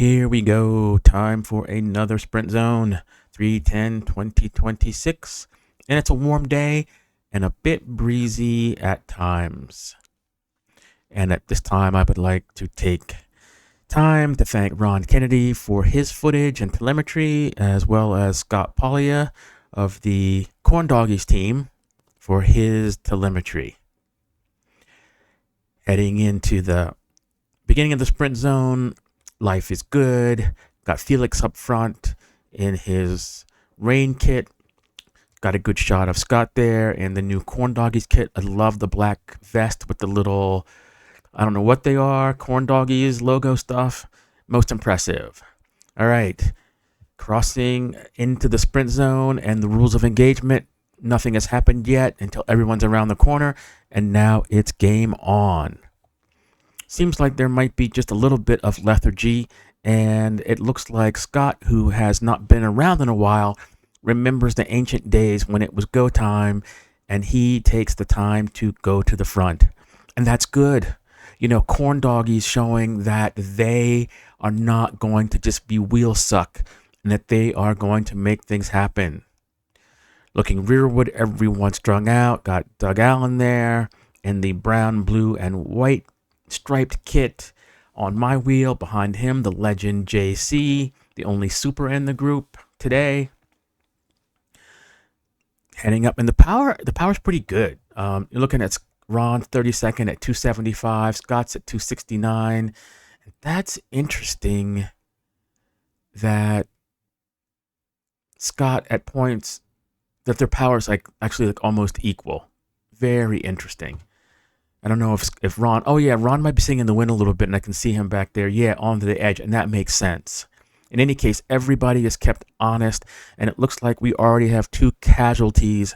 Here we go. Time for another sprint zone. 3/10/2026. And it's a warm day and a bit breezy at times. And at this time, I would like to take time to thank Ron Kennedy for his footage and telemetry, as well as Scott Pollia of the Corn Doggies team for his telemetry. Heading into the beginning of the sprint zone, life is good. Got Felix up front in his rain kit. Got a good shot of Scott there in the new Corn Doggies kit. I love the black vest with the little, I don't know what they are, Corn Doggies logo stuff. Most impressive. All right. Crossing into the sprint zone and the rules of engagement. Nothing has happened yet until everyone's around the corner. And now it's game on. Seems like there might be just a little bit of lethargy. And it looks like Scott, who has not been around in a while, remembers the ancient days when it was go time. And he takes the time to go to the front. And that's good. You know, Corn Doggies showing that they are not going to just be wheel suck and that they are going to make things happen. Looking rearward, everyone strung out. Got Doug Allen there in the brown, blue, and white striped kit. On my wheel, behind him, the legend JC, the only super in the group today. Heading up, and the power's pretty good. You're looking at Ron's 32nd at 275, Scott's at 269. And that's interesting that Scott at points that their power's actually almost equal. Very interesting. I don't know if Ron, Ron might be sitting in the wind a little bit and I can see him back there. Yeah, onto the edge, and that makes sense. In any case, everybody is kept honest, and it looks like we already have 2 casualties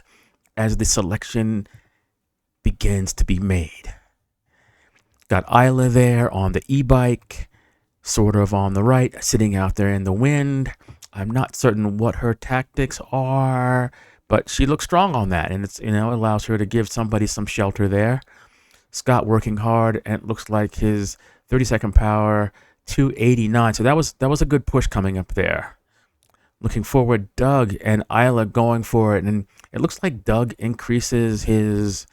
as the selection begins to be made. Got Isla there on the e-bike, sort of on the right, sitting out there in the wind. I'm not certain what her tactics are, but she looks strong on that, and it's, allows her to give somebody some shelter there. Scott working hard, and it looks like his 32nd power 289. So that was a good push coming up there. Looking forward, Doug and Isla going for it, and it looks like Doug increases his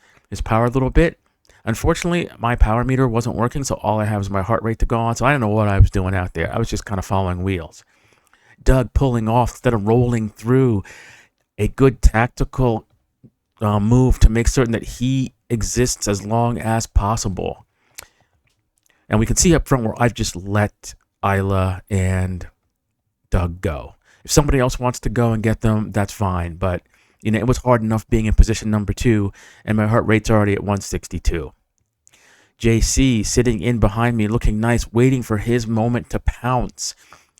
power a little bit. Unfortunately, my power meter wasn't working, so all I have is my heart rate to go on. So I don't know what I was doing out there. I was just kind of following wheels. Doug pulling off instead of rolling through. A good tactical move to make certain that he exists as long as possible. And we can see up front where I've just let Isla and Doug go. If somebody else wants to go and get them, that's fine. But, it was hard enough being in position number 2, and my heart rate's already at 162. JC sitting in behind me, looking nice, waiting for his moment to pounce.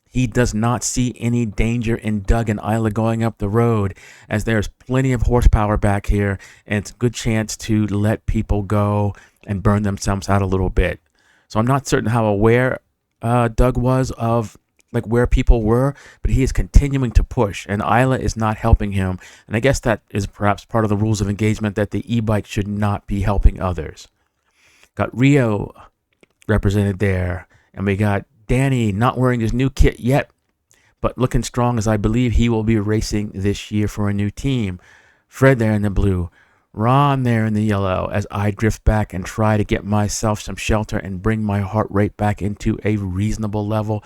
He does not see any danger in Doug and Isla going up the road, as there's plenty of horsepower back here, and it's a good chance to let people go and burn themselves out a little bit. So I'm not certain how aware Doug was of where people were, but he is continuing to push, and Isla is not helping him. And I guess that is perhaps part of the rules of engagement, that the e-bike should not be helping others. Got Rio represented there, and we got Danny not wearing his new kit yet, but looking strong, as I believe he will be racing this year for a new team. Fred there in the blue. Ron there in the yellow, as I drift back and try to get myself some shelter and bring my heart rate back into a reasonable level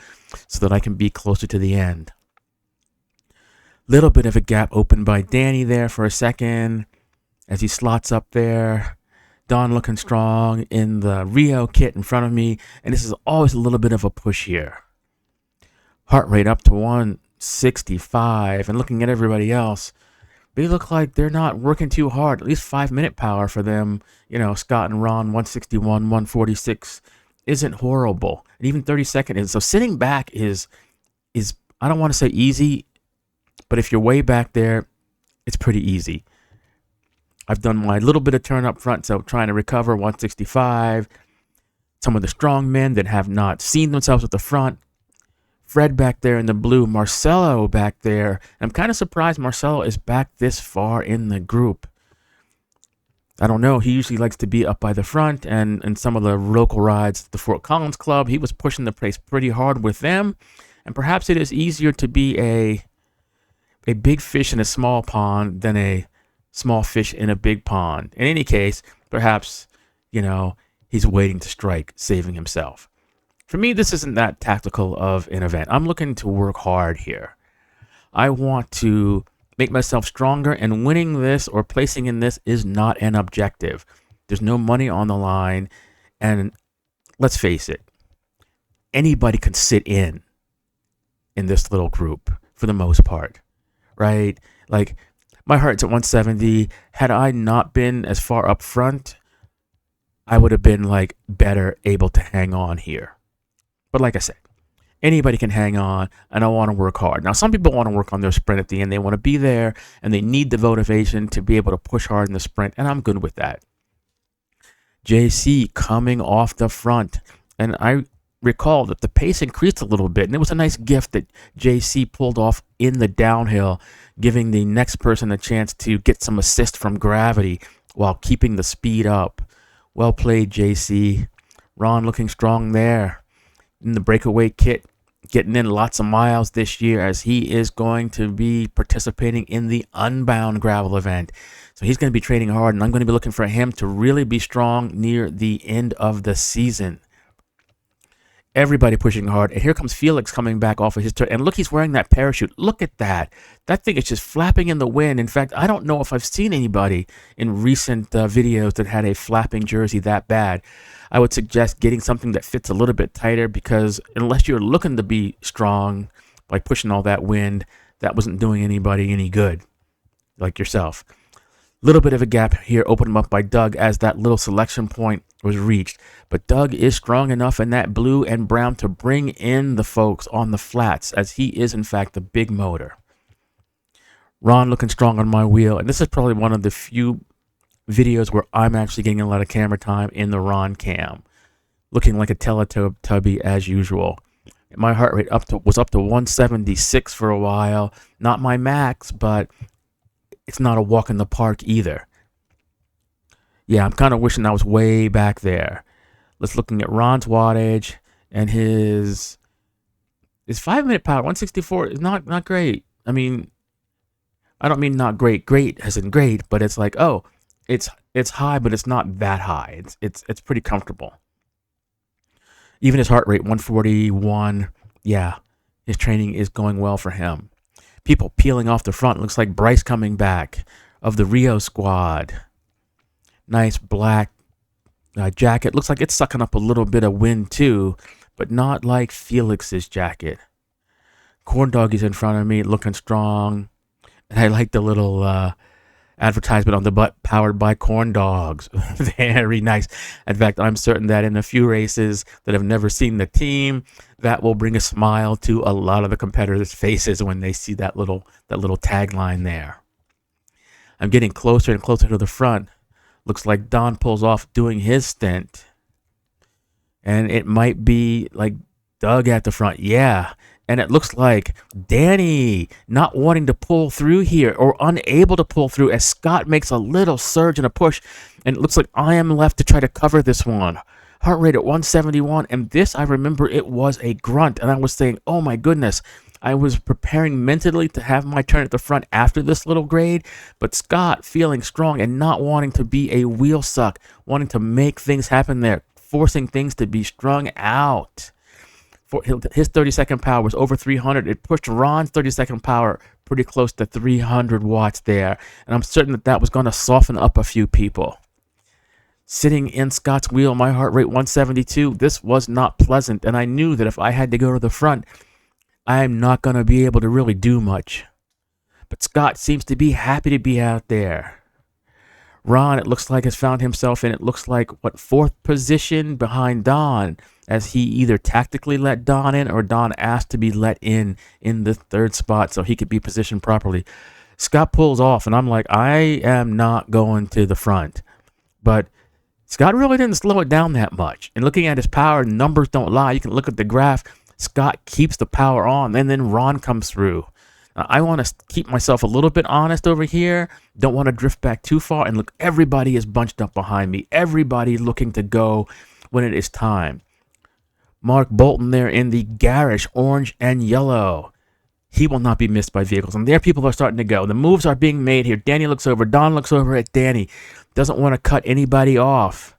so that I can be closer to the end. Little bit of a gap opened by Danny there for a second as he slots up there. Don looking strong in the Rio kit in front of me, and this is always a little bit of a push here. Heart rate up to 165, and looking at everybody else, they look like they're not working too hard. At least 5-minute power for them. Scott and Ron, 161, 146 isn't horrible. And even 32nd is. So sitting back is I don't want to say easy, but if you're way back there, it's pretty easy. I've done my little bit of turn up front, so trying to recover 165. Some of the strong men that have not seen themselves at the front. Fred back there in the blue, Marcelo back there. I'm kind of surprised Marcelo is back this far in the group. I don't know. He usually likes to be up by the front, and in some of the local rides, the Fort Collins Club, he was pushing the pace pretty hard with them. And perhaps it is easier to be a big fish in a small pond than a small fish in a big pond. In any case, perhaps, he's waiting to strike, saving himself. For me, this isn't that tactical of an event. I'm looking to work hard here. I want to make myself stronger, and winning this or placing in this is not an objective. There's no money on the line, and let's face it, anybody can sit in this little group for the most part, right? Like, my heart's at 170. Had I not been as far up front, I would have been better able to hang on here. But like I said, anybody can hang on, and I want to work hard. Now, some people want to work on their sprint at the end. They want to be there, and they need the motivation to be able to push hard in the sprint, and I'm good with that. JC coming off the front, and I recall that the pace increased a little bit, and it was a nice gift that JC pulled off in the downhill, giving the next person a chance to get some assist from gravity while keeping the speed up. Well played, JC. Ron looking strong there in the breakaway kit, getting in lots of miles this year, as he is going to be participating in the Unbound gravel event. So he's going to be training hard, and I'm going to be looking for him to really be strong near the end of the season. Everybody pushing hard, and here comes Felix coming back off of his turn. And look, he's wearing that parachute. Look at that. That thing is just flapping in the wind. In fact, I don't know if I've seen anybody in recent videos that had a flapping jersey that bad. I would suggest getting something that fits a little bit tighter, because unless you're looking to be strong by pushing all that wind, that wasn't doing anybody any good, like yourself. Little bit of a gap here opened up by Doug as that little selection point was reached. But Doug is strong enough in that blue and brown to bring in the folks on the flats, as he is, in fact, the big motor. Ron looking strong on my wheel. And this is probably one of the few videos where I'm actually getting a lot of camera time in the Ron cam. Looking like a Teletubby as usual. My heart rate was up to 176 for a while. Not my max, but it's not a walk in the park either. Yeah, I'm kind of wishing I was way back there. Let's looking at Ron's wattage, and his 5-minute power, 164, is not great. I mean, I don't mean not great. Great as in great, but it's it's high, but it's not that high. It's pretty comfortable. Even his heart rate, 141. Yeah, his training is going well for him. People peeling off the front. Looks like Bryce coming back of the Rio squad. Nice black jacket. Looks like it's sucking up a little bit of wind too, but not like Felix's jacket. Corn Doggy's in front of me, looking strong. And I like the little advertisement on the butt, powered by corn dogs. Very nice. In fact, I'm certain that in a few races that have never seen the team, that will bring a smile to a lot of the competitors' faces when they see that little tagline there. I'm getting closer and closer to the front. Looks like Don pulls off doing his stint. And it might be like Doug at the front. Yeah. And it looks like Danny not wanting to pull through here, or unable to pull through, as Scott makes a little surge and a push. And it looks like I am left to try to cover this one. Heart rate at 171. And this, I remember, it was a grunt. And I was saying, oh my goodness. I was preparing mentally to have my turn at the front after this little grade. But Scott feeling strong and not wanting to be a wheel suck. Wanting to make things happen there. Forcing things to be strung out. For his 30-second power was over 300. It pushed Ron's 30-second power pretty close to 300 watts there. And I'm certain that was going to soften up a few people. Sitting in Scott's wheel, my heart rate 172. This was not pleasant. And I knew that if I had to go to the front, I'm not going to be able to really do much. But Scott seems to be happy to be out there. Ron, it looks like, has found himself in, it looks like, fourth position behind Don, as he either tactically let Don in or Don asked to be let in the third spot so he could be positioned properly. Scott pulls off, and I'm like, I am not going to the front. But Scott really didn't slow it down that much. And looking at his power, numbers don't lie. You can look at the graph. Scott keeps the power on, and then Ron comes through. I want to keep myself a little bit honest over here. Don't want to drift back too far. And look, everybody is bunched up behind me. Everybody looking to go when it is time. Mark Bolton there in the garish orange and yellow. He will not be missed by vehicles. And there people are starting to go. The moves are being made here. Danny looks over. Don looks over at Danny. Doesn't want to cut anybody off.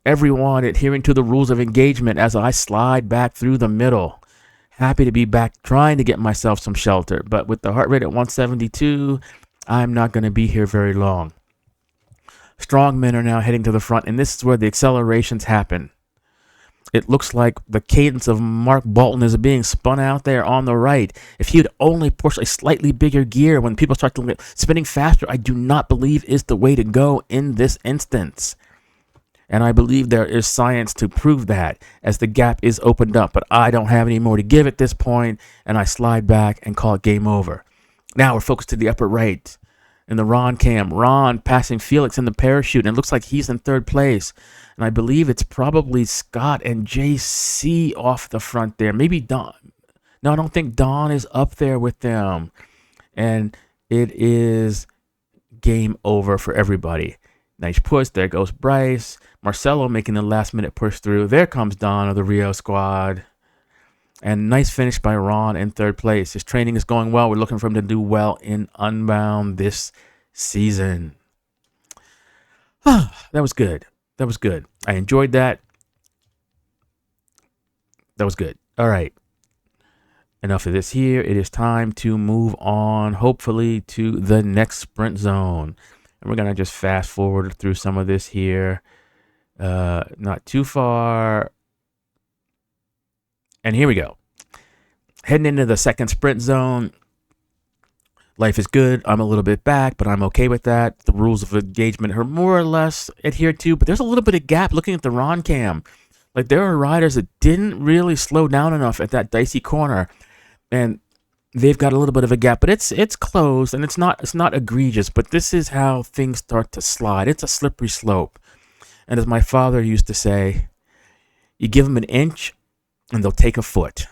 Everyone adhering to the rules of engagement as I slide back through the middle. Happy to be back trying to get myself some shelter. But with the heart rate at 172, I'm not going to be here very long. Strong men are now heading to the front. And this is where the accelerations happen. It looks like the cadence of Mark Bolton is being spun out there on the right. If he would only push a slightly bigger gear when people start to look at spinning faster, I do not believe is the way to go in this instance. And I believe there is science to prove that as the gap is opened up. But I don't have any more to give at this point, and I slide back and call it game over. Now we're focused to the upper right. In the Ron cam, Ron passing Felix in the parachute, and it looks like he's in third place. And I believe it's probably Scott and JC off the front there. Maybe Don. No, I don't think Don is up there with them. And it is game over for everybody. Nice push. There goes Bryce. Marcelo making the last minute push through. There comes Don of the Rio squad. And nice finish by Ron in third place. His training is going well. We're looking for him to do well in Unbound this season. That was good. That was good. I enjoyed that. That was good. All right. Enough of this here. It is time to move on, hopefully, to the next sprint zone. And we're going to just fast forward through some of this here. Not too far. And here we go. Heading into the second sprint zone. Life is good. I'm a little bit back, but I'm okay with that. The rules of engagement are more or less adhered to, but there's a little bit of gap looking at the Ron cam. Like there are riders that didn't really slow down enough at that dicey corner, and they've got a little bit of a gap, but it's closed and it's not egregious, but this is how things start to slide. It's a slippery slope. And as my father used to say, you give them an inch and they'll take a foot.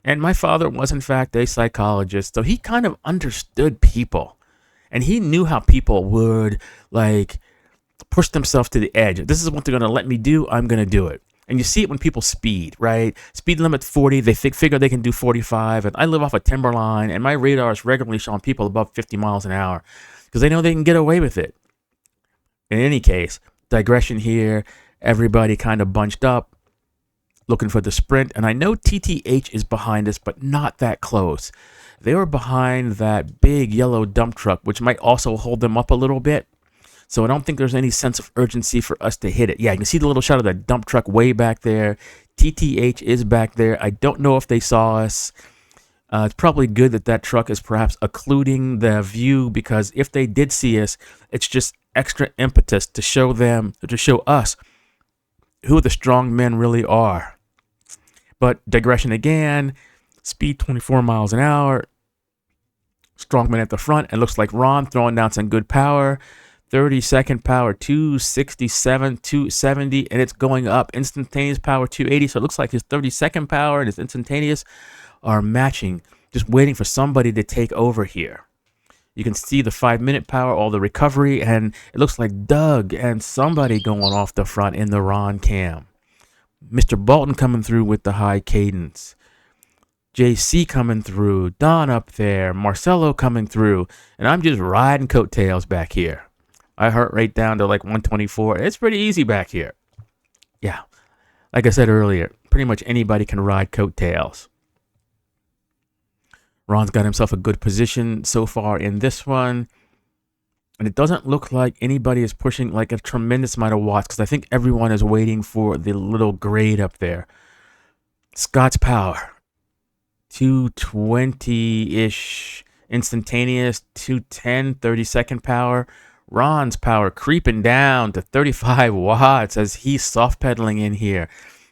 And my father was, in fact, a psychologist, so he kind of understood people. And he knew how people would, like, push themselves to the edge. This is what they're going to let me do, I'm going to do it. And you see it when people speed, right? Speed limit 40, they figure they can do 45. And I live off a timberline, and my radar is regularly showing people above 50 miles an hour because they know they can get away with it. In any case, digression here, everybody kind of bunched up, looking for the sprint, and I know TTH is behind us, but not that close. They were behind that big yellow dump truck, which might also hold them up a little bit. So I don't think there's any sense of urgency for us to hit it. Yeah, you can see the little shot of the dump truck way back there. TTH is back there. I don't know if they saw us. It's probably good that truck is perhaps occluding the view, because if they did see us, it's just extra impetus to show us who the strong men really are. But digression again, speed 24 miles an hour, strongman at the front. It looks like Ron throwing down some good power. 30-second power, 267, 270, and it's going up. Instantaneous power, 280. So it looks like his 30-second power and his instantaneous are matching, just waiting for somebody to take over here. You can see the 5-minute power, all the recovery, and it looks like Doug and somebody going off the front in the Ron cam. Mr. Bolton coming through with the high cadence. JC coming through. Don up there. Marcelo coming through. And I'm just riding coattails back here. I heart rate down to like 124. It's pretty easy back here. Yeah. Like I said earlier, pretty much anybody can ride coattails. Ron's got himself a good position so far in this one. And it doesn't look like anybody is pushing like a tremendous amount of watts, because I think everyone is waiting for the little grade up there. Scott's power, 220-ish instantaneous, 210, 30-second power. Ron's power creeping down to 35 watts as he's soft pedaling in here.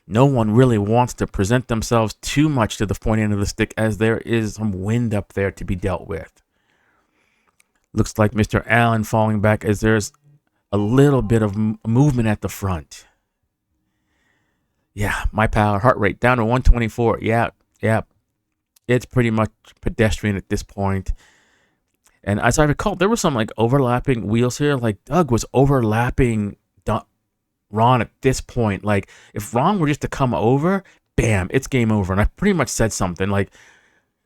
No one really wants to present themselves too much to the point end of the stick, as there is some wind up there to be dealt with. Looks like Mr. Allen falling back as there's a little bit of movement at the front. Yeah, my power, heart rate down to 124. Yeah. It's pretty much pedestrian at this point. And as I recall, there was some like overlapping wheels here. Like Doug was overlapping Ron at this point. Like if Ron were just to come over, bam, it's game over. And I pretty much said something like,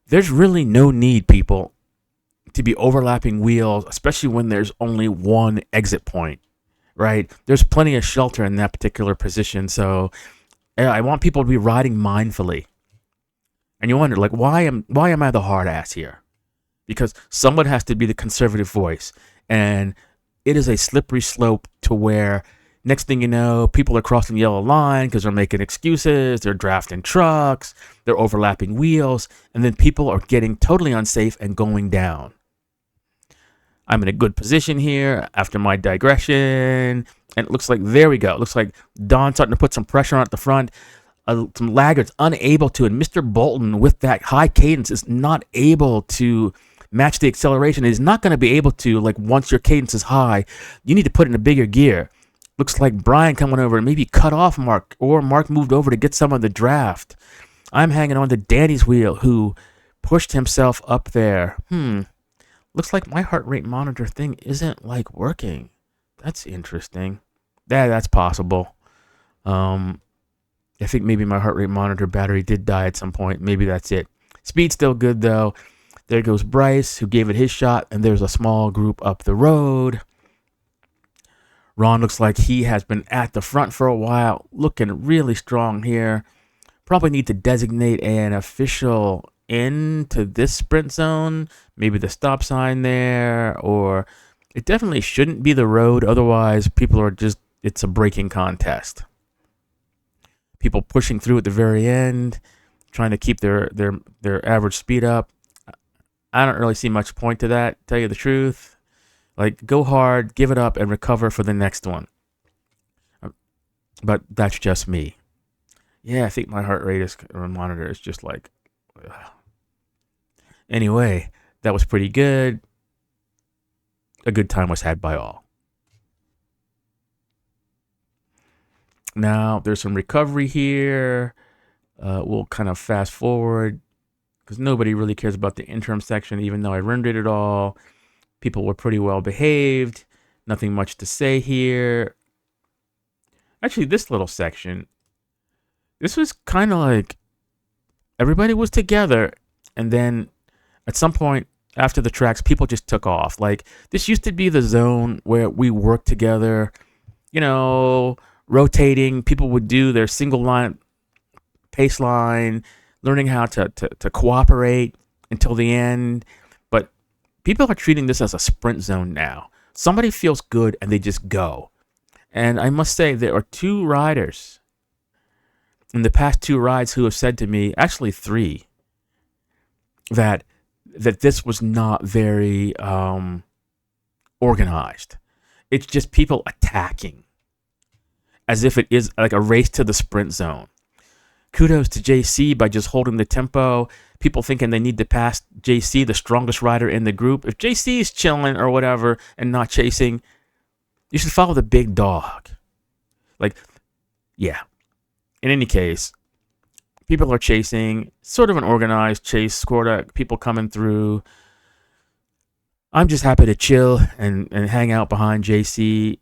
there's really no need, people, to be overlapping wheels, especially when there's only one exit point, right? There's plenty of shelter in that particular position. So I want people to be riding mindfully. And you wonder, like, why am I the hard ass here? Because someone has to be the conservative voice. And it is a slippery slope to where next thing you know, people are crossing the yellow line because they're making excuses, they're drafting trucks, they're overlapping wheels, and then people are getting totally unsafe and going down. I'm in a good position here after my digression, and it looks like, there we go. It looks like Don's starting to put some pressure on at the front. Some laggards unable to, and Mr. Bolton with that high cadence is not able to match the acceleration. He's not going to be able to, like, once your cadence is high, you need to put it in a bigger gear. Looks like Brian coming over and maybe cut off Mark, or Mark moved over to get some of the draft. I'm hanging on to Danny's wheel, who pushed himself up there. Looks like my heart rate monitor thing isn't like working. That's interesting. That's possible. I think maybe my heart rate monitor battery did die at some point. Maybe that's it. Speed's still good though. There goes Bryce, who gave it his shot, and there's a small group up the road. Ron looks like he has been at the front for a while, looking really strong here. Probably need to designate an official into this sprint zone, maybe the stop sign there, or it definitely shouldn't be the road. Otherwise, people are just, it's a braking contest. People pushing through at the very end, trying to keep their average speed up. I don't really see much point to that, tell you the truth. Like, go hard, give it up, and recover for the next one. But that's just me. Yeah, I think my heart rate monitor is just like... Ugh. Anyway, that was pretty good. A good time was had by all. Now, there's some recovery here. We'll kind of fast forward, because nobody really cares about the interim section, even though I rendered it all. People were pretty well behaved. Nothing much to say here. Actually, this little section, this was kind of like everybody was together, and then at some point after the tracks, people just took off. Like, this used to be the zone where we worked together, you know, rotating. People would do their single line, pace line, learning how to cooperate until the end. People are treating this as a sprint zone now. Somebody feels good and they just go. And I must say, there are 2 riders in the past 2 rides who have said to me, actually 3, that this was not very organized. It's just people attacking as if it is like a race to the sprint zone. Kudos to JC by just holding the tempo. People thinking they need to pass JC, the strongest rider in the group. If JC is chilling or whatever and not chasing, you should follow the big dog. Like, yeah. In any case, people are chasing, sort of an organized chase, sort of people coming through. I'm just happy to chill and hang out behind JC.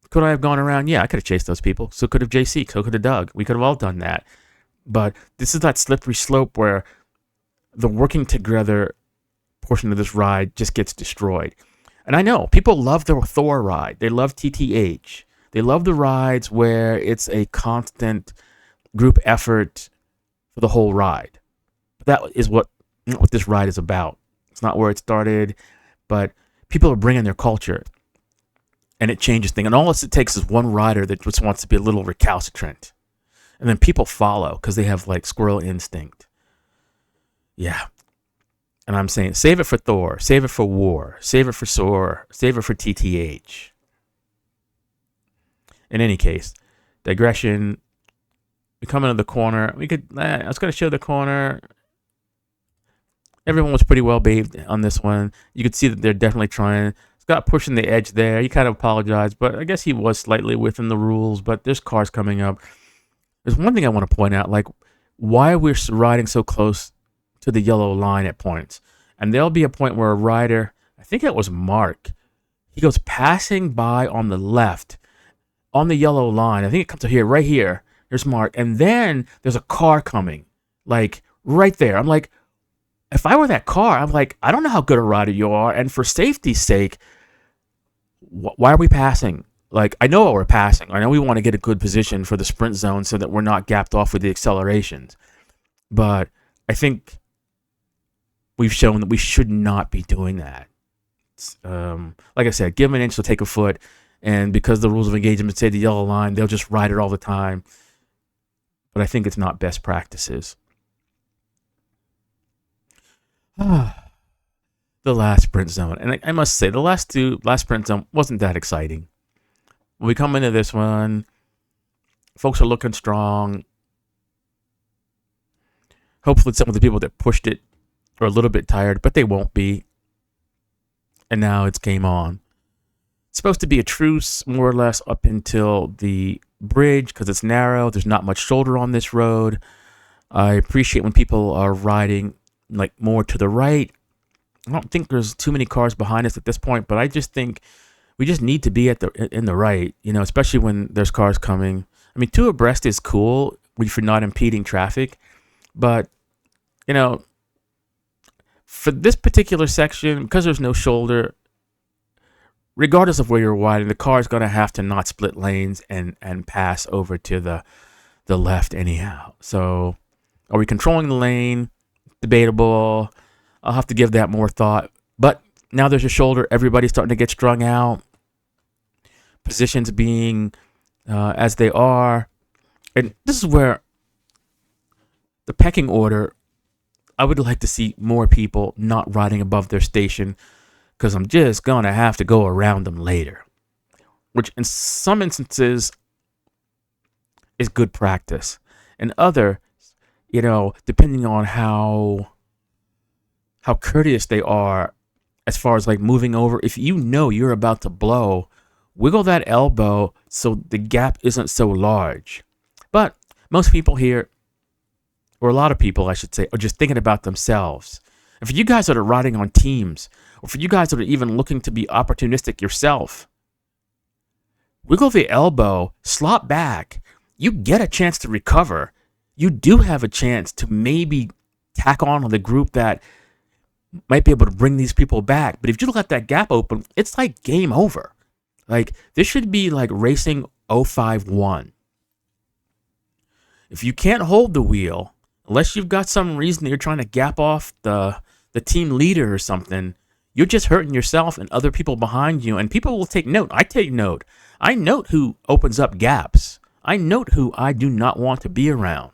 Could I have gone around? Yeah, I could have chased those people. So could have JC. So could have Doug. We could have all done that. But this is that slippery slope where the working together portion of this ride just gets destroyed. And I know people love the Thor ride. They love TTH. They love the rides where it's a constant group effort for the whole ride. But that is what this ride is about. It's not where it started, but people are bringing their culture. And it changes things. And all it takes is one rider that just wants to be a little recalcitrant. And then people follow because they have like squirrel instinct. Yeah. And I'm saying, save it for Thor. Save it for War. Save it for Soar. Save it for TTH. In any case, digression. We come into the corner. I was going to show the corner. Everyone was pretty well behaved on this one. You could see that they're definitely trying. Scott pushing the edge there. He kind of apologized, but I guess he was slightly within the rules. But there's cars coming up. There's one thing I want to point out, like why we're riding so close to the yellow line at points. And there'll be a point where a rider, I think it was Mark, he goes passing by on the left on the yellow line. I think it comes to here, right here. There's Mark. And then there's a car coming, like right there. I'm like, if I were that car, I'm like, I don't know how good a rider you are. And for safety's sake, why are we passing? Like, I know we're passing. I know we want to get a good position for the sprint zone so that we're not gapped off with the accelerations. But I think we've shown that we should not be doing that. Like I said, give them an inch, they'll take a foot. And because the rules of engagement say the yellow line, they'll just ride it all the time. But I think it's not best practices. The last sprint zone. And I must say, the last sprint zone wasn't that exciting. When we come into this one, folks are looking strong. Hopefully some of the people that pushed it are a little bit tired, but they won't be. And now it's game on. It's supposed to be a truce, more or less, up until the bridge, because it's narrow. There's not much shoulder on this road. I appreciate when people are riding like more to the right. I don't think there's too many cars behind us at this point, but I just think we just need to be in the right, especially when there's cars coming. I mean, 2 abreast is cool if you're not impeding traffic, but for this particular section, because there's no shoulder, regardless of where you're riding, the car is going to have to not split lanes and pass over to the left anyhow. So are we controlling the lane? Debatable. I'll have to give that more thought. But now there's a shoulder. Everybody's starting to get strung out. Positions being as they are. And this is where the pecking order, I would like to see more people not riding above their station, because I'm just going to have to go around them later, which in some instances is good practice. And other, depending on how courteous they are as far as like moving over, if you're about to blow, wiggle that elbow so the gap isn't so large. But most people here, or a lot of people, I should say, are just thinking about themselves. And for you guys that are riding on teams, or for you guys that are even looking to be opportunistic yourself, wiggle the elbow, slop back. You get a chance to recover. You do have a chance to maybe tack on the group that might be able to bring these people back. But if you let that gap open, it's like game over. Like, this should be like racing 051. If you can't hold the wheel, unless you've got some reason that you're trying to gap off the team leader or something, you're just hurting yourself and other people behind you. And people will take note. I take note. I note who opens up gaps. I note who I do not want to be around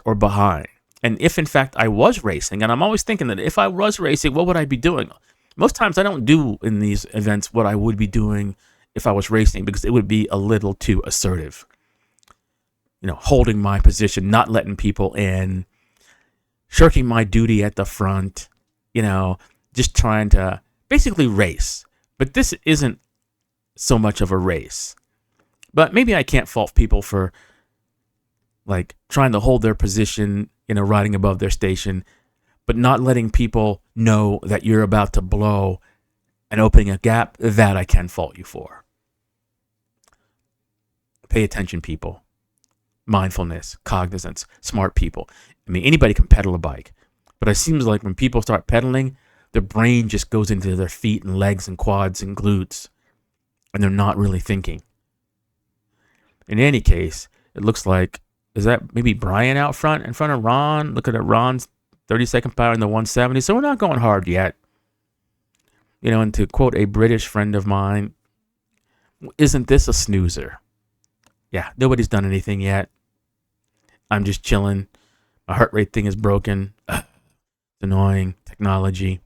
or behind. And if, in fact, I was racing, and I'm always thinking that if I was racing, what would I be doing? Most times I don't do in these events what I would be doing if I was racing, because it would be a little too assertive. Holding my position, not letting people in, shirking my duty at the front, just trying to basically race. But this isn't so much of a race. But maybe I can't fault people for like trying to hold their position, riding above their station, but not letting people know that you're about to blow and opening a gap. That I can fault you for. Pay attention, people. Mindfulness, cognizance, smart people. I mean, anybody can pedal a bike, but it seems like when people start pedaling, their brain just goes into their feet and legs and quads and glutes, and they're not really thinking. In any case, it looks like, is that maybe Brian out front in front of Ron? Look at Ron's 30-second power in the 170. So we're not going hard yet. And to quote a British friend of mine, isn't this a snoozer? Yeah, nobody's done anything yet. I'm just chilling. My heart rate thing is broken. It's annoying. Technology.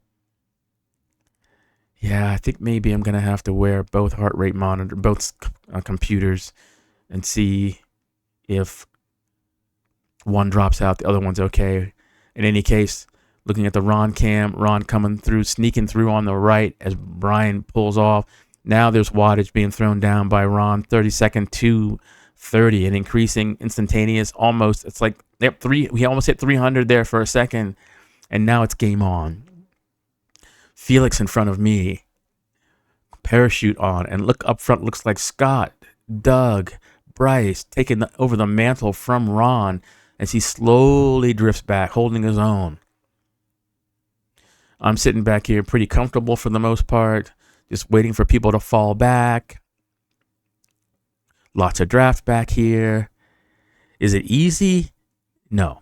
Yeah, I think maybe I'm going to have to wear both heart rate monitor, both computers, and see if one drops out, the other one's okay. In any case, looking at the Ron cam, Ron coming through, sneaking through on the right as Brian pulls off. Now there's wattage being thrown down by Ron, 32nd to 30, and increasing instantaneous almost. It's like, he almost hit 300 there for a second. And now it's game on. Felix in front of me, parachute on, and look up front, looks like Scott, Doug, Bryce taking over the mantle from Ron as he slowly drifts back, holding his own. I'm sitting back here pretty comfortable for the most part, just waiting for people to fall back. Lots of draft back here. Is it easy? No.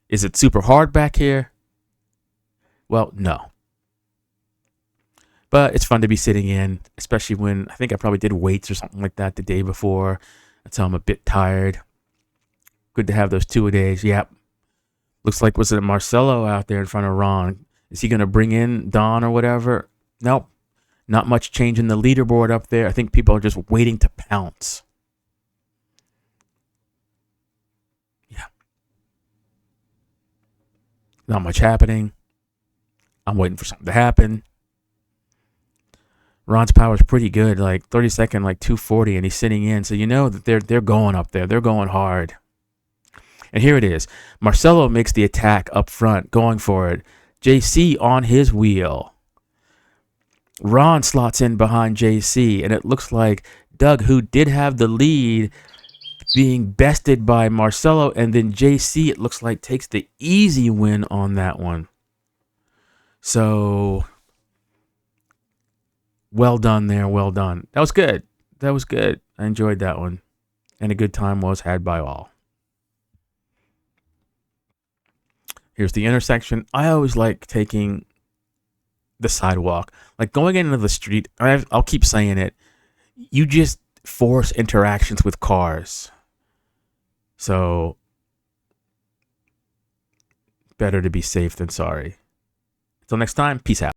Is it super hard back here? Well, no. But it's fun to be sitting in, especially when I think I probably did weights or something like that the day before. That's how I'm a bit tired. Good to have those 2-a-days. Yep. Looks like, was it Marcelo out there in front of Ron? Is he going to bring in Don or whatever? Nope. Not much change in the leaderboard up there. I think people are just waiting to pounce. Yeah. Not much happening. I'm waiting for something to happen. Ron's power is pretty good, like 32nd, like 240, and he's sitting in. So you know that they're going up there. They're going hard. And here it is. Marcelo makes the attack up front, going for it. JC on his wheel. Ron slots in behind JC, and it looks like Doug, who did have the lead, being bested by Marcelo, and then JC, it looks like, takes the easy win on that one. So, well done there, well done. That was good. That was good. I enjoyed that one. And a good time was had by all. Here's the intersection. I always like taking the sidewalk. Like going into the street, I'll keep saying it. You just force interactions with cars. So, better to be safe than sorry. Until next time, peace out.